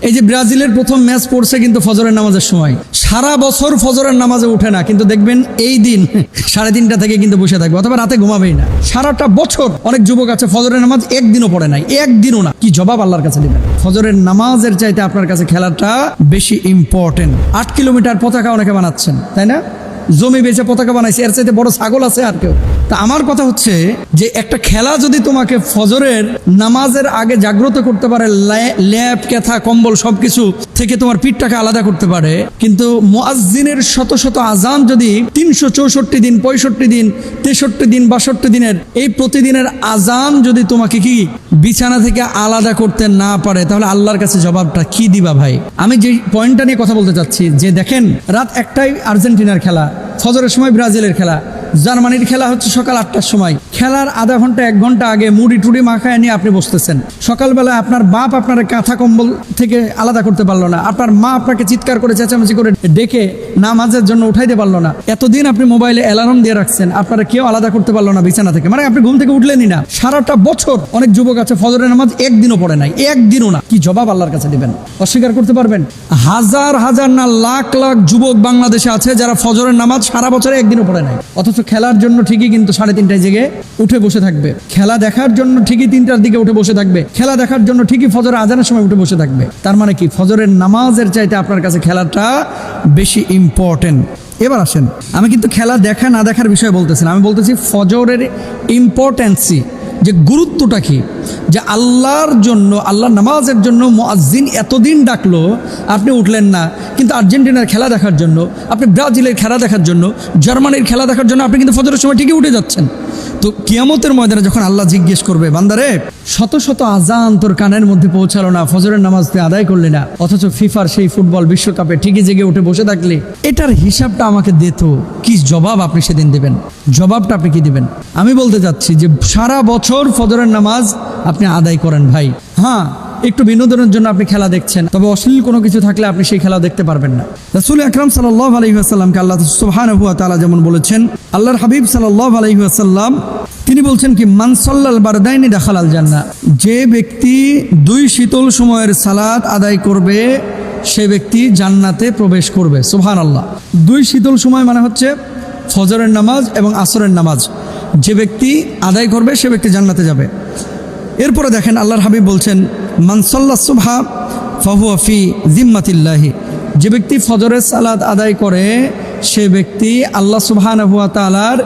এই যে ব্রাজিলের প্রথম ম্যাচ পড়ছে কিন্তু ফজরের নামাজের সময়, সারা বছর ফজরের নামাজে উঠে না, কিন্তু দেখবেন এই দিন 3:30 থেকে কিন্তু বসে থাকবে অথবা রাতে ঘুমাবেই না। সারাটা বছর অনেক যুবক আছে ফজরের নামাজ একদিনও পড়ে নাই, একদিনও না। কি জবাব আল্লাহর কাছে দিবেন? ফজরের নামাজের চাইতে আপনার কাছে খেলাটা বেশি ইম্পর্টেন্ট। 8 কিলোমিটার পতাকা অনেকে বানাচ্ছেন, তাই না? জমি বেচে পতাকা বানাইছে, এর চাইতে বড় ছাগল আছে আর কেউ? তা আমার কথা হচ্ছে যে একটা খেলা যদি তোমাকে ফজরের নামাজের আগে জাগ্রত করতে পারে, ল্যাপ কেথা কম্বল সবকিছু থেকে তোমার পিঠটাকে আলাদা করতে পারে, কিন্তু মুয়াজ্জিনের শত শত আজান যদি 364 দিন 65 দিন 63 দিন 62 দিনের এই প্রতিদিনের আজান যদি তোমাকে কি বিছানা থেকে আলাদা করতে না পারে, তাহলে আল্লাহর কাছে জবাবটা কি দিবা ভাই? আমি যে পয়েন্টটা নিয়ে কথা বলতে চাচ্ছি, যে দেখেন রাত 1টায় আর্জেন্টিনার খেলা, ফজরের সময় ব্রাজিলের খেলা, জার্মানির খেলা হচ্ছে সকাল 8টার সময়। খেলার আধা ঘন্টা 1 ঘন্টা আগে মুড়ি টুড়ি মাখায় নিয়ে আপনি বসতেছেন। সকালবেলা আপনার বাপ আপনার কাঁথা কম্বল থেকে আলাদা করতে পারলো না, আপনার মা আপনাকে চিৎকার করে চেঁচামেচি করে ডেকে নামাজের জন্য উঠাইতে পারলো না। এতদিন আপনি মোবাইলে অ্যালার্ম দিয়ে রাখছেন, আপনারা কেউ আলাদা করতে পারলো না বিছানা থেকে, মানে আপনি ঘুম থেকে উঠলেনই না। সারাটা বছর অনেক যুবক আছে ফজরের নামাজ একদিনও পড়ে নাই, একদিনও না। কি জবাব আল্লাহর কাছে দিবেন? অস্বীকার করতে পারবেন? হাজার হাজার না লাখ লাখ যুবক বাংলাদেশে আছে যারা ফজরের নামাজ সারা বছরে একদিনও পড়ে নাই, অথচ খেলার জন্য ঠিকই কিন্তু 3:30টায় জেগে উঠে বসে থাকবে। খেলা দেখার জন্য ঠিকই 3টার দিকে উঠে বসে থাকবে। খেলা দেখার জন্য ঠিকই ফজরের আজানের সময় উঠে বসে থাকবে। তার মানে কি ফজরের নামাজের চাইতে আপনার কাছে খেলাটা বেশি ইম্পর্টেন্ট। এবার আসেন, আমি কিন্তু খেলা দেখা না দেখার বিষয়ে বলতেছি না, আমি বলতেছি ফজরের ইম্পর্টেন্সি, যে গুরুত্বটা কি, যে আল্লাহর জন্য, আল্লাহর নামাজের জন্য মুয়াজ্জিন এতদিন ডাকলো, আপনি উঠলেন না, কিন্তু আর্জেন্টিনার খেলা দেখার জন্য, আপনি ব্রাজিলের খেলা দেখার জন্য, জার্মানির খেলা দেখার জন্য আপনি কিন্তু ফজরের সময় ঠিকই উঠে যাচ্ছেন। তো কিয়ামতের ময়দানে যখন আল্লাহ জিজ্ঞেস করবে, বান্দারে শত শত আজান তোর কানের মধ্যে পৌঁছালো না, ফজরের নামাজ তুই আদায় করলি না, অথচ ফিফার সেই ফুটবল বিশ্বকাপে ঠিকই জেগে উঠে বসে থাকলি, এটার হিসাবটা আমাকে দিত, কি জবাব আপনি সেদিন দেবেন? জবাবটা আপনি কি দিবেন? আমি বলতে চাচ্ছি যে সারা বছর ফজরের নামাজ আপনি আদায় করেন ভাই। হ্যাঁ, একটু বিনোদনের জন্য আপনি খেলা দেখছেন, তবে অশ্লীল কোনো কিছু থাকলে আপনি সেই খেলা দেখতে পারবেন না। রাসূল আকরাম সাল্লাল্লাহু আলাইহি ওয়াসাল্লামকে আল্লাহ সুবহানাহু ওয়া তাআলা যেমন বলেছেন, আল্লাহর হাবিব সাল্লাল্লাহু আলাইহি ওয়াসাল্লাম তিনি বলছেন কি, মান সাল্লাল বারদাইনি দাখালাল জান্নাহ, যে ব্যক্তি 2 শীতল সময়ের সালাত আদায় করবে সে ব্যক্তি জান্নাতে প্রবেশ করবে। সুবহানাল্লাহ। 2 শীতল সময় মানে হচ্ছে ফজরের নামাজ এবং আসরের নামাজ, যে ব্যক্তি আদায় করবে সে ব্যক্তি জান্নাতে যাবে। এরপরে দেখেন আল্লাহর হাবিব বলছেন, মান সাল্লা সুবহা ফাহুয়া ফি জিম্মাতিল্লাহি, যে ব্যক্তি ফজরের সালাত আদায় করে সে ব্যক্তি আল্লাহ সুবহানাহু ওয়া তাআলার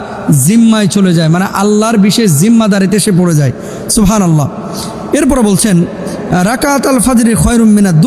জিম্মায় চলে যায়, মানে আল্লাহর বিশেষ জিম্মাদারিতে সে পড়ে যায়। সুবহানাল্লাহ। এরপরে বলছেন, রাকাত আল ফাজরি খায়রুম মিনাদ